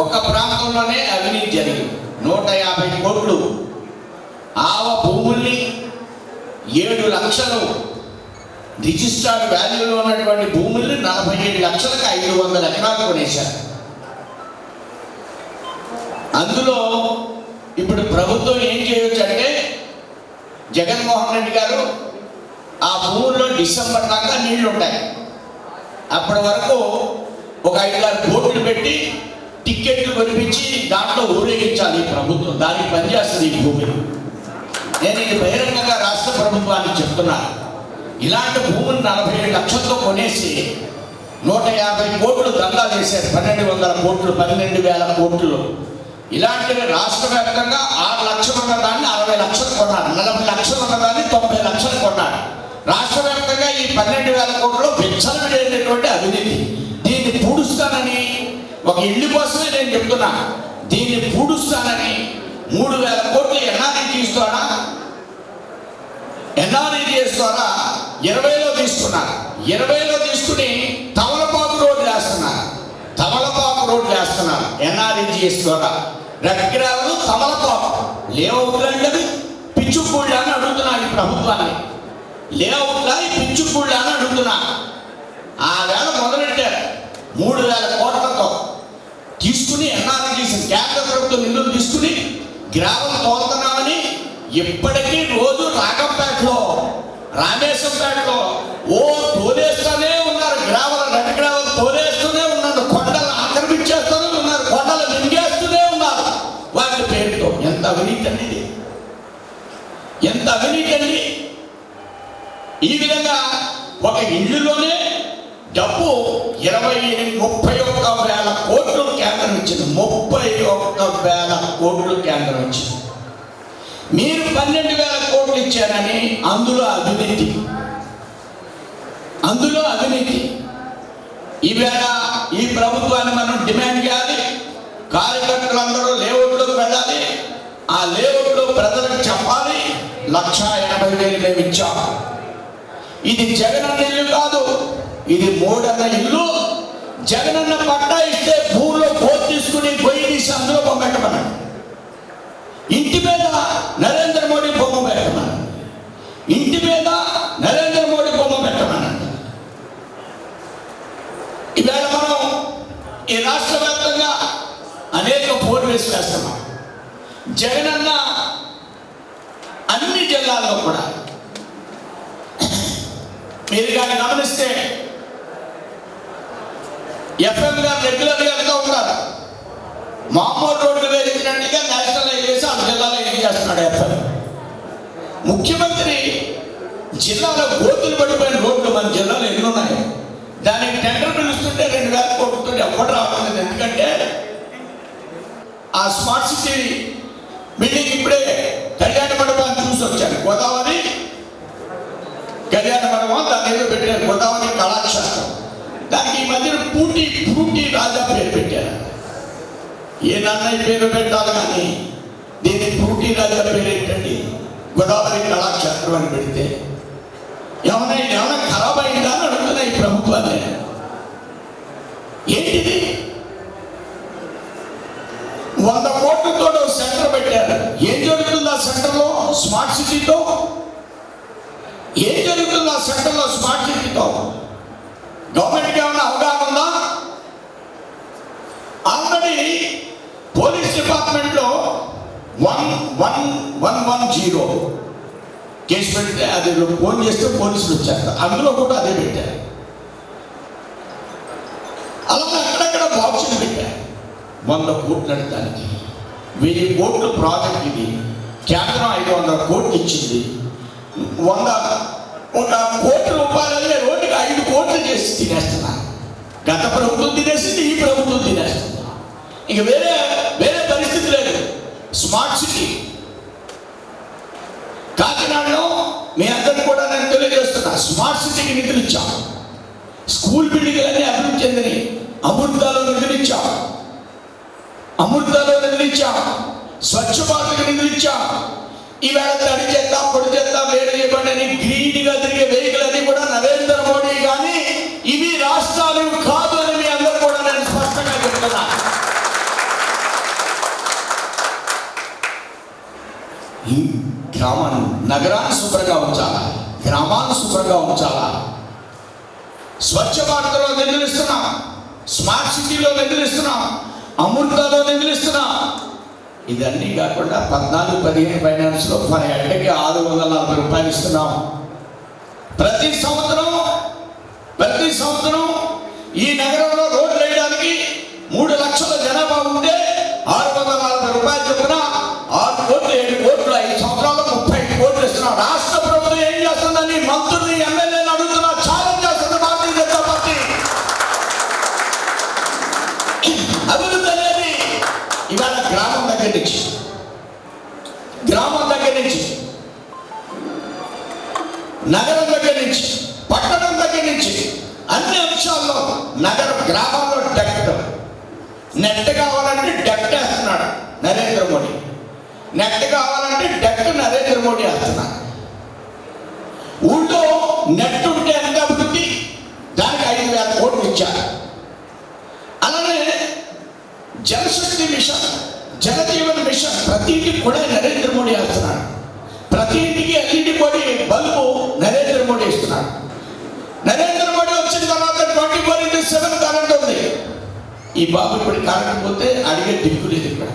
ఒక ప్రాంతంలోనే అవినీతి జరిగింది. 150 కోట్లు ఆవ భూముల్ని 7 లక్షలు రిజిస్టర్డ్ వాల్యూలో ఉన్నటువంటి భూముల్ని 47 లక్షలకు 500 ఎకరాలు కొనేశారు. అందులో ఇప్పుడు ప్రభుత్వం ఏం చేయొచ్చు అంటే, జగన్మోహన్ రెడ్డి గారు ఆ భూముల్లో డిసెంబర్ దాకా నీళ్లు ఉంటాయి, అప్పటి వరకు ఒక 5-6 కోట్లు పెట్టి టిక్కెట్లు కొనిపించి దాంట్లో ఊరేగించాలి ప్రభుత్వం. దానికి పనిచేస్తుంది ఈ భూమి. నేను ఇది బహిరంగంగా రాష్ట్ర ప్రభుత్వానికి చెప్తున్నాను. ఇలాంటి భూములు 47 లక్షలతో కొనేసి 150 కోట్లు దందా చేశారు. 1200 కోట్లు, 12,000 కోట్లు. ఇలాంటివి రాష్ట్ర వ్యాప్తంగా 6 లక్షలు ఉన్న దాన్ని 60 లక్షలు కొన్నారు, 40 లక్షలు ఉన్న దాన్ని 90 లక్షలు కొన్నారు. రాష్ట్ర వ్యాప్తంగా ఈ 12,000 కోట్లలో పెంచలేనటువంటి అవినీతి. దీన్ని పూడుస్తానని, ఒక ఇల్లు కోసమే నేను చెప్తున్నా, దీన్ని పూడుస్తానని 3,000 కోట్లు ఎన్ఆర్ఈజీఎస్ ద్వారా 20లో తీసుకున్నారు. 20లో తీసుకుని తమలపాకు రోడ్లు వేస్తున్నారు ఎన్ఆర్ఈజీఎస్ ద్వారా. రగ్రాలు తమలపాకు లేఅవుట్లంటే పిచ్చుకూళ్ళ అని అడుగుతున్నారు ఈ ప్రభుత్వాన్ని. లేఅవుట్ల పిచ్చుకూళ్ళ అని అడుగుతున్నా. ఆ వేళ మొదలెట్టారు 3,000 కోట్లతో తీసుకుని ఎన్ఆర్ఈజీఎస్ కేంద్ర ప్రభుత్వం నిధులు తీసుకుని గ్రామం తోలుతున్నామని ఇప్పటికీ రోజు రాగంపేటలో, రామేశ్వరంపేటలో తోలేస్తూనే ఉన్నారు. రెడ్ గ్రావెల్ తోలేస్తూనే ఉన్నారు. కొండలు ఆక్రమించేస్తూనే ఉన్నారు. కొండలు మింగేస్తూనే ఉన్నారు వాటి పేరుతో. ఎంత అవినీతి అండి, ఎంత అవినీతి అండి! ఈ విధంగా ఒక ఇల్లులోనే డబ్బు 31,000 కోట్లు కేంద్రం ఇచ్చింది. 31,000 కోట్లు కేంద్రం ఇచ్చింది. మీరు 12,000 కోట్లు ఇచ్చారని అందులో అవినీతి. ఈవేళ ఈ ప్రభుత్వాన్ని మనం డిమాండ్ చేయాలి. కార్యకర్తలందరూ లేఅవుట్లోకి వెళ్ళాలి. ఆ లేఅవుట్లో ప్రజలకు చెప్పాలి, 1,80,000 మేము ఇచ్చాము. ఇది జగనన్న ఇల్లు కాదు, ఇది మోడన్న ఇల్లు. జగనన్న పట్టా ఇస్తే భూమిలో బోట్ తీసుకుని గొయ్యి తీసి అందులో బొమ్మెట్టమన్నాడు. ఇంటి మీద నరేంద్ర మోడీ బొమ్మ పెట్టమన్నాడు. ఇంటి మీద నరేంద్ర మోడీ బొమ్మ పెట్టమన్నాడు. ఈవేళ మనం ఈ రాష్ట్ర వ్యాప్తంగా అనేక బోర్డు వేస్తున్నాం. జగనన్న అన్ని జిల్లాల్లో కూడా మీరు కానీ గమనిస్తే ఎఫ్ఎం గారు రెగ్యులర్గా వెళ్తూ ఉంటారు. మామూలు రోడ్డు వేసినట్టుగా నేషనల్ హైవేస్ ఆ జిల్లాలో ఏం చేస్తున్నాడు ఎఫ్ఎం. ముఖ్యమంత్రి జిల్లాలో గోతులు పడిపోయిన రోడ్లు మన జిల్లాలో ఎన్ని ఉన్నాయి, దానికి టెండర్ పిలుస్తుంటే 2,000 కోట్లతో ఎవ్వరు రావట్లేదు. ఎందుకంటే ఆ స్మార్ట్ సిటీ బిల్డింగ్ ఇప్పుడే కళ్యాణ మండపాన్ని చూసి వచ్చాను. గోదావరి కళ్యాణ మండపం, దాన్ని ఏదో పెట్టారు గోదావరి కళాక్షేత్రం. దానికి ఈ మధ్యన పూటి రాజా పేరు పెట్టారు. ఏ నన్నయ్య పేరు పెట్టాలి కానీ దీన్ని పూటి రాజా పేరు ఏంటండి? గోదావరి కళాక్షేత్రం అని పెడితే ఏమైనా ఖరాబ్ అయిందా అని అడుగుతున్నా ఈ ప్రభుత్వాన్ని. ఏంటిది? 100 కోట్లతో సెంటర్ పెట్టారు. ఏం జరుగుతుంది ఆ సెంటర్లో? స్మార్ట్ సిటీతో ఏం జరుగుతుంది ఆ సెంటర్లో? స్మార్ట్ సిటీతో గవర్నమెంట్కి ఏమైనా అవగాహన ఉందా? ఆల్రెడీ పోలీస్ డిపార్ట్మెంట్లో 110 కేసు పెడితే అది ఫోన్ చేస్తే పోలీసులు వచ్చారు. అందులో కూడా అదే పెట్టారు. అలాగే అక్కడక్కడ బాక్సులు పెట్టారు. 100 కోట్లు అడగడానికి 1000 కోట్లు ప్రాజెక్ట్ ఇది. కేంద్రం 500 కోట్లు ఇచ్చింది. 1 కోటి రూపాయలనే రోడ్డుకి 5 కోట్లు చేసి తినేస్తున్నారు. గత ప్రభుత్వం తినేసింది, ఈ ప్రభుత్వం తినేస్తుంది. ఇక వేరే పరిస్థితి లేదు. స్మార్ట్ సిటీ కాకినాడలో మీ అందరికీ కూడా నేను తెలియజేస్తున్నా, స్మార్ట్ సిటీకి నిధులు ఇచ్చాం. స్కూల్ బిల్డింగ్లన్నీ అభివృద్ధి చెందిని అమృతాలో నిధులు ఇచ్చాం. అమృతలో నిధులు ఇచ్చాం, స్వచ్ఛ భారత్కి నిధులు ఇచ్చాం. ఈవేళ తడి చెత్త పొడి చెత్త వేడి చేయబడి గ్రీన్గా తిరిగే వెహికల్ అని కూడా నరేంద్ర మోడీ కానీ ఇవి రాష్ట్రాలు కాదు అని మీ అందరూ కూడా నేను స్పష్టంగా చెప్తున్నా. ఈ గ్రామాన్ని నగరాన్ని శుభ్రంగా ఉంచాలా, గ్రామాన్ని శుభ్రంగా ఉంచాలా. స్వచ్ఛ భారత్లో నిధులు ఇస్తున్నాం, స్మార్ట్ సిటీలో నిధులు ఇస్తున్నాం, అమృతలో నిధులు ఇస్తున్నాం. ఇదన్నీ కాకుండా 14-15 ఫైనాన్స్లో మన హెడ్కి 640 రూపాయలు ఇస్తున్నాం. ప్రతి సంవత్సరం ఈ నగరంలో రోడ్లు వేయడానికి 3 లక్షల జనాభా ఉంటే 640 రూపాయలు చొప్పున 6 కోట్లు 7 కోట్లు 5 సంవత్సరాలు 35 కోట్లు ఇస్తున్నాం. రాష్ట్ర ప్రభుత్వం ఏం చేస్తుందని మంత్రుల్ని ఎమ్మెల్యేలు అడుగుతున్నా, ఛాలెంజ్ చేస్తుంది భారతీయ జనతా పార్టీ. అభివృద్ధి అనేది ఇవాళ గ్రామం దగ్గర నుంచి నగరం దగ్గర నుంచి పట్టణం దగ్గర నుంచి అన్ని అంశాల్లో గ్రామాల్లో నెట్ కావాలంటే డెక్ట్ వేస్తున్నాడు నరేంద్ర మోడీ. నెట్ కావాలంటే డెక్ట్ నరేంద్ర మోడీ వేస్తున్నాడు. ఊళ్ళో నెట్ ఉంటే ఎంత అభివృద్ధి, దానికి 5,000 కోట్లు ఇచ్చారు. అలానే జలశక్తి మిషన్, జలజీవన్ మిషన్ ప్రతి ఇంటికి కూడా నరేంద్ర మోడీ వేస్తున్నాడు. ప్రతి ఇంటికి ఎల్ఈడి బల్బు నరేంద్ర మోడీ ఇస్తున్నాడు. నరేంద్ర మోడీ వచ్చిన తర్వాత 24/7 కరెంట్ ఉంది. ఈ బాబు ఇప్పుడు కరెంట్ పోతే అడిగే దిక్కు లేదు. ఇక్కడ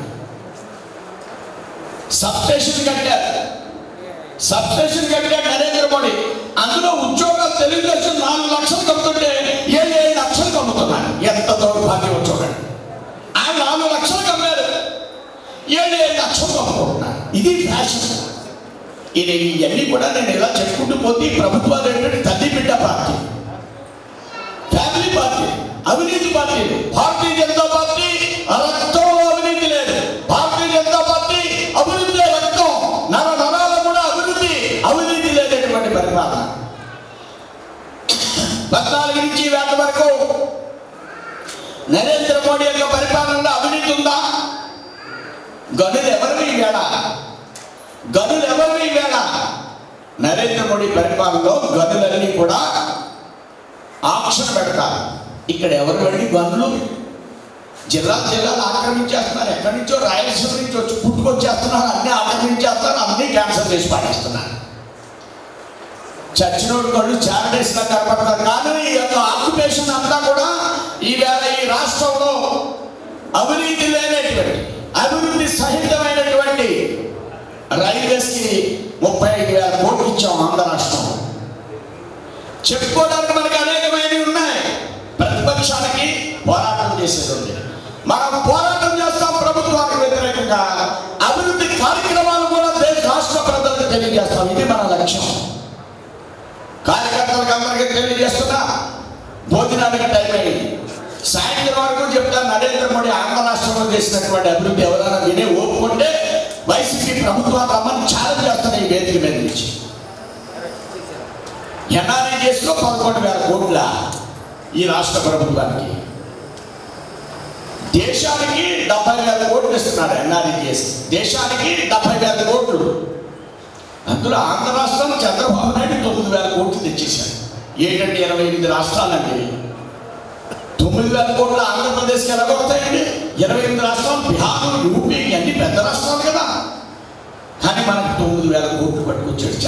సబ్స్టేషన్ కట్టారు నరేంద్ర మోడీ. అందులో ఉద్యోగాలు తెలుగుదేశం 4 లక్షలు కమ్ముతుంటే 7 లక్షలు కమ్ముతున్నాడు. ఎంత దౌర్భాగ్యం చూడండి. ఆయన 4 లక్షలు కమ్మారు, 7 లక్షలు కమ్ముకుంటున్నారు. ఇది ఫ్యాషన్. ఇవన్నీ కూడా నేను ఇలా చెప్పుకుంటూ పోతే ప్రభుత్వాలు ఏంటంటే తల్లి బిడ్డ పార్టీ, ఫ్యామిలీ పార్టీ, అవినీతి పార్టీలు. భారతీయ జనతా పార్టీ రక్తంలో అవినీతి లేదు. భారతీయ జనతా పార్టీ అభివృద్ధి రక్తం, నరాలు కూడా అవినీతి లేనటువంటి పరిపాలన. 14 నుంచి 20 వరకు నరేంద్ర మోడీ యొక్క పరిపాలనలో అవినీతి ఉందా? గనులు ఎవరివి ఈవేళ నరేంద్ర మోడీ పరిపాలనలో గనులన్నీ కూడా ఆక్షన్ పెడతారు. ఇక్కడ ఎవరు వెళ్ళి గనులు జిల్లాలు ఆక్రమించేస్తున్నారు. ఎక్కడి నుంచో రాయలసీమ నుంచి వచ్చి పుట్టుకొచ్చేస్తున్నారు, అన్ని ఆక్రమించేస్తున్నారు, అన్ని క్యాన్సల్ చేసి పాటిస్తున్నారు. చచ్చినోడు కళ్ళు చారడేసినా కనపడతారు. కానీ ఈ యొక్క ఆక్యుపేషన్ అంతా కూడా ఈవేళ ఈ రాష్ట్రంలో అవినీతి లేనటువంటి, అభివృద్ధి సహితమైనటువంటి రైల్వేస్కి 35,000 కోట్లు ఇచ్చాం ఆంధ్ర రాష్ట్రం. చెప్పుకోవడానికి మనకి అనేకమైనవి ఉన్నాయి. ప్రతిపక్షానికి పోరాటం చేసేది ఉంది. మనం పోరాటం చేస్తాం ప్రభుత్వానికి వ్యతిరేకంగా. అభివృద్ధి కార్యక్రమాలు కూడా రాష్ట్ర ప్రజలకు తెలియజేస్తాం. ఇది మన లక్ష్యం. కార్యకర్తలకు అందరికీ తెలియజేస్తున్నా, భోజనానికి టైం అయింది. సాయంత్రం వరకు చెప్తాను. నరేంద్ర మోడీ ఆంధ్ర రాష్ట్రంలో చేసినటువంటి అభివృద్ధి ఎవరైనా వినే ఓపుకుంటే వైసీపీ ప్రభుత్వాన్ని రమ్మని ఛాలెంజ్ చేస్తున్న ఈ వేదిక మీద నుంచి. ఎన్ఆర్ఈజీఎస్లో 11,000 కోట్ల ఈ రాష్ట్ర ప్రభుత్వానికి. దేశానికి 70,000 కోట్లు ఇస్తున్నారు ఎన్ఆర్ఈజీఎస్. దేశానికి 70,000 కోట్లు. అందులో ఆంధ్ర రాష్ట్రం చంద్రబాబు నాయుడు 9,000 కోట్లు తెచ్చేశారు. ఏంటంటే 28 రాష్ట్రాలండి. 9,000 కోట్లు ఆంధ్రప్రదేశ్కి ఎలాగొస్తాయండి? 28 రాష్ట్రాలు, బిహార్, యూపీ అన్ని పెద్ద రాష్ట్రాలు కదా. కానీ మనకు 9,000 కోట్లు పట్టుకొచ్చాడు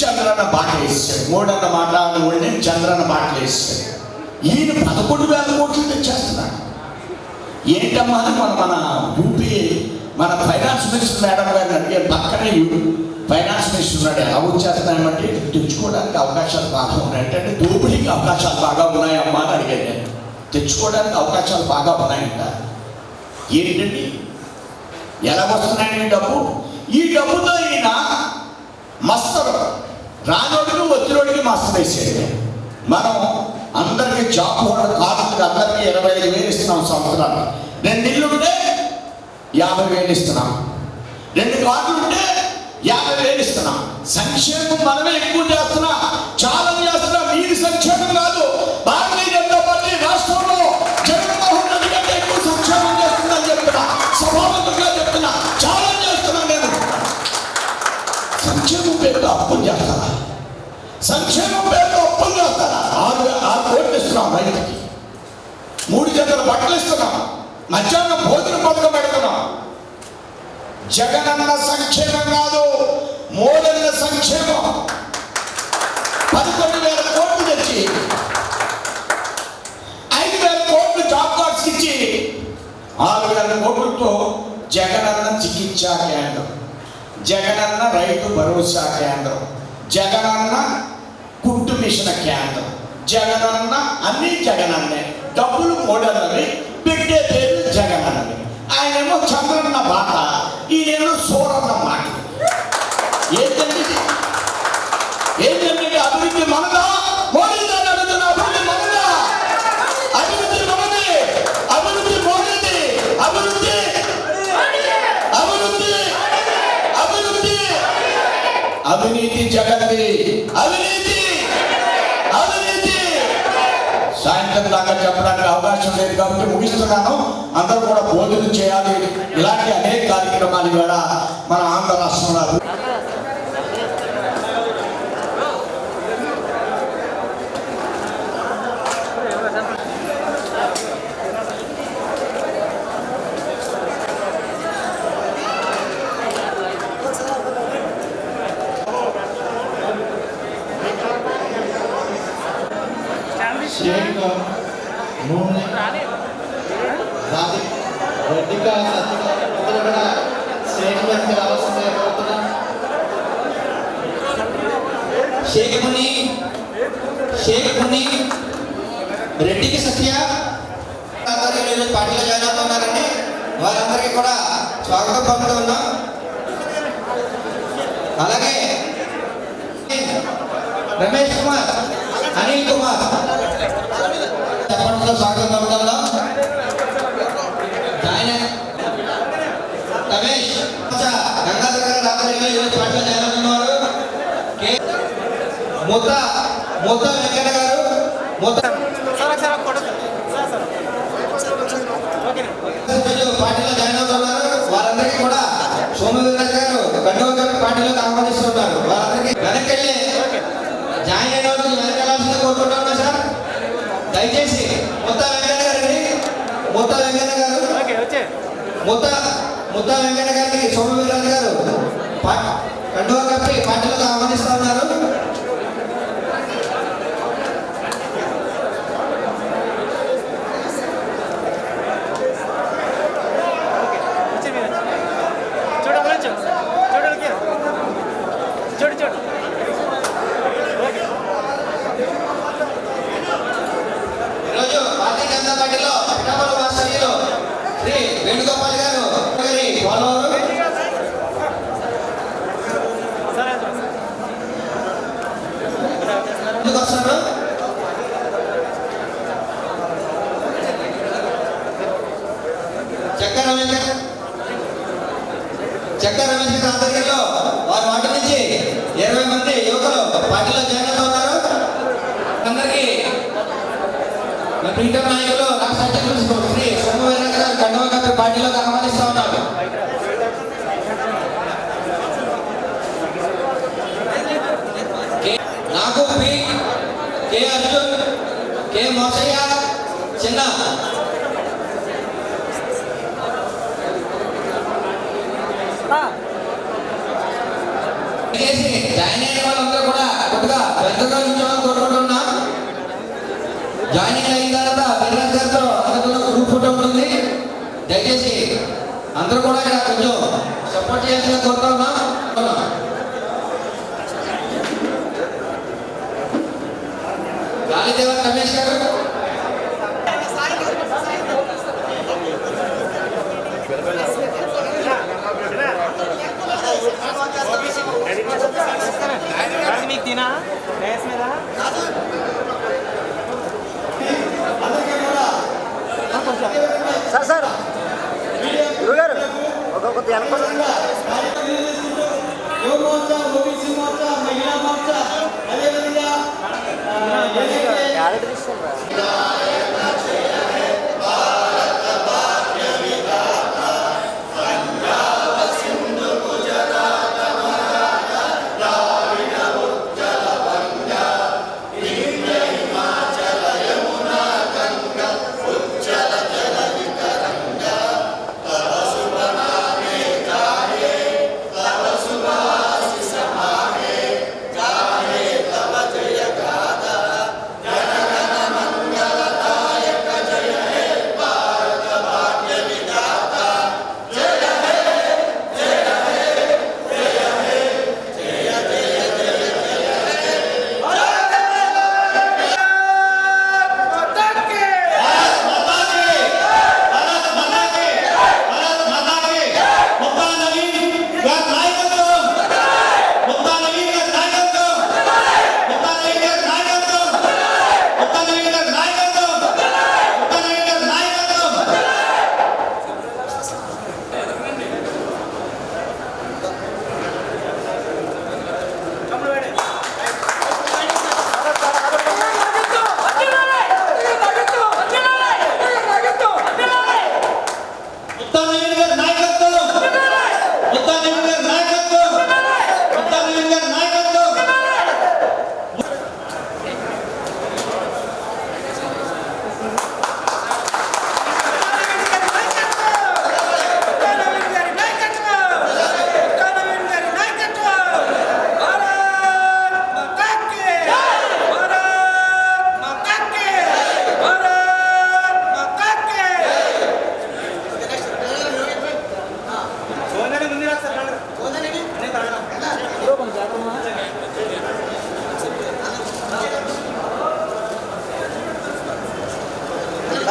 చంద్రన్న బాటలు వేసాడు. మూడన్న మాట అని చంద్రన్న బాటలు వేసాడు. ఈయన 11,000 కోట్లు తెచ్చేస్తున్నాడు. ఏంటమ్మా అని మన యూపీ మన ఫైనాన్స్ మినిస్టర్ మేడం గారిని అడిగే, పక్కనే ఫైనాన్స్ మినిస్టర్ ఉన్నాడు. ఎలా వచ్చేస్తున్నామంటే తెచ్చుకోవడానికి అవకాశాలు బాగా ఉన్నాయి. అంటే దోపిడీకి అవకాశాలు బాగా ఉన్నాయమ్మా అని అడిగాను నేను. తెచ్చుకోవడానికి అవకాశాలు బాగా ఉన్నాయంట. ఏంటండి ఎలా వస్తున్నాయండి డబ్బు? ఈ డబ్బుతో ఈయన మస్తరు రానోడికి వచ్చినోడికి మస్తరు వేసేది. మనం అందరికీ జాబ్ హోల్డర్ కార్డులకు అందరికీ 25,000 ఇస్తున్నాం సంవత్సరానికి. 2 ఇళ్ళు ఉంటే 50,000 ఇస్తున్నాం. 2 కార్డులు ఉంటే 50,000 ఇస్తున్నాం. సంక్షేమం మనమే ఎక్కువ చేస్తున్నాం, చాలా చేస్తున్నాం. మీరు సంక్షేమం కాదు, భారతీయ జనతా పార్టీ రాష్ట్రంలో జగన్మోహన్ రెడ్డి కంటే ఎక్కువ సంక్షేమం చేస్తుందని 3 జతల బట్టలు ఇస్తున్నాం, మధ్యాహ్నం భోజన పథకం పెడుతున్నాం. జగనన్న సంక్షేమం కాదు, మోదన్న సంక్షేమం. 11,000 కోట్లు తెచ్చి 5,000 కోట్లు జాబ్ కార్డ్స్ ఇచ్చి 6,000 కోట్లతో జగనన్న చికిత్సా కేంద్రం, జగనన్న రైతు భరోసా కేంద్రం, జగనన్న కుట్టు మిషన్ కేంద్రం, జగనన్న అన్ని జగనన్నే. డబ్బులు మోడన్నవి, పెట్టే పేరు జగనన్నవి. ఆయనేమో చంద్రన్న బాట, ఈయనేమో సూరన్న మాట. ఏంటండి ఏంటంటే అభివృద్ధి మనదా? మోడీ గారు అడుగుతున్న అభివృద్ధి మనదా? అభివృద్ధి మనది, అభివృద్ధి మోడీది. అభివృద్ధి అభివృద్ధి అభివృద్ధి అవినీతి జగన్ది, అవినీతి అవినీతి. సాయంత్రం దాకా చెప్పడానికి అవకాశం లేదు కాబట్టి ముగిస్తున్నాను. అందరూ కూడా భోజనం చేయాలి. ఇలాంటి అనేక కార్యక్రమాలు కూడా మన ఆంధ్ర రాష్ట్రంలో शेख नूने రెడ్డి కా అందరూ కూడా స్టేజ్ మీదకి రావాల్సిందే కోరుతున్నాం. షేక్ ముని రెడ్డికి సత్య అందరికీ ఈరోజు పార్టీలో జాయిన్ అవుతున్నారండి. వారందరికీ కూడా స్వాగతం పలుకుతూ ఉన్నాం. అలాగే రమేష్ కుమార్, అనిల్ కుమార్ చెప్పడంలో స్వాగతం పలుకుతున్నాం. రమేష్ గంగాధర్ గారు రాత్రిలో ఈరోజు పార్టీలో జాయిన్ అవుతున్నారు. ముద్ద వెంకన్న గారు పార్టీలో జాయిన్ అవుతున్నారు. వారందరికీ కూడా సోమవీర్రాజు గారు గండవ గారు పార్టీలోకి ఆహ్వానిస్తున్నారు. వారందరికీ వెనక్కి జాయిన్ అయిన వాళ్ళు వెనక్కి వెళ్ళాల్సిందే కోరుకుంటున్నాను సార్. దయచేసి ముద్ద వెంకన్న గారండి, ముద్ద వెంకన్న గారు ముద్ద వెంకన్న గారికి సోమవీర్రాజు గారు గండవ గారి పార్టీలోకి ఆహ్వానిస్తూ ఉన్నారు. ఈరోజు భారతీయ జనతా పార్టీలో పిఠాపురం వాస్తవ్యులు శ్రీ వేణుగోపాల్ గారు ఫాలోవర్ ముందుకు వస్తున్నారు. చక్కెర రమేష్ ఆధ్వర్యంలో వారి వాటి నుంచి 20 మంది యువకులు పార్టీలో జాయిన్ అవుతూ ఉన్నారు. అందరికీ ప్రీతం నాయకులు రాష్ట్ర అధ్యక్షులు శ్రీ సోమవీర్రాజు గారు గండవ గారి పార్టీలోకి ఆహ్వానిస్తూ ఉన్నారు. నాకు కె అర్జున్, కె మోసయ్య, చిన్న జాయిన్ అయిన వాళ్ళందరూ కూడా కొద్దిగా పెద్దగా ఉంచాలని కోరుకుంటున్నా. జాయినింగ్ అయిన తర్వాత వీర్రాజు గారితో అందరిలో గ్రూప్ ఫోటో ఉంటుంది. దయచేసి అందరూ కూడా ఇక్కడ కొంచెం సపోర్ట్ చేయాల్సిన కోరుతున్నా. గాలిదేవ రమేష్ గారు సార్ గురుగారు ఒక్కొక్క యువ మోర్చా, ఓబీసీ మోర్చా, మహిళా మోర్చా, అదేవిధంగా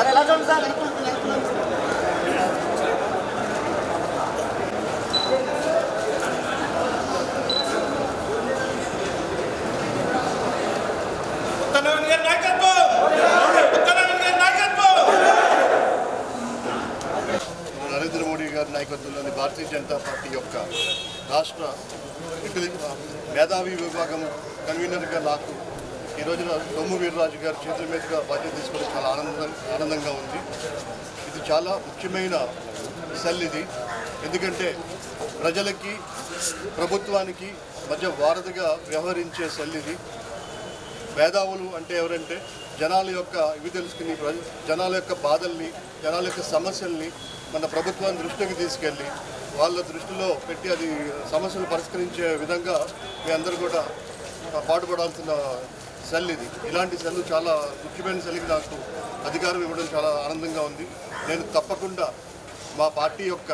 సార్ ఎలా చూడండి సార్. ఉత్తరనవీన్ గారి నాయకత్వం, ఉత్తరనవీన్ గారి నాయకత్వం. నరేంద్ర మోడీ గారి నాయకత్వంలోని భారతీయ జనతా పార్టీ యొక్క రాష్ట్ర మేధావి విభాగం కన్వీనర్గా నాకు ఈ రోజున సోము వీర్రాజు గారి చేతుల మీదుగా బాధ్యత తీసుకోవడం చాలా ఆనందంగా ఉంది. ఇది చాలా ముఖ్యమైన సెల్ ఇది. ఎందుకంటే ప్రజలకి ప్రభుత్వానికి మధ్య వారధిగా వ్యవహరించే సెల్ ఇది. మేధావులు అంటే ఎవరంటే జనాల యొక్క ఇవి తెలుసుకుని జనాల యొక్క బాధల్ని, జనాల యొక్క సమస్యల్ని మన ప్రభుత్వాన్ని దృష్టికి తీసుకెళ్ళి వాళ్ళ దృష్టిలో పెట్టి అది సమస్యలు పరిష్కరించే విధంగా మీ అందరూ కూడా పాటుపడాల్సిన సెల్ ఇది. ఇలాంటి సెల్ చాలా ముఖ్యమైన సెల్కి నాకు అధికారం ఇవ్వడం చాలా ఆనందంగా ఉంది. నేను తప్పకుండా మా పార్టీ యొక్క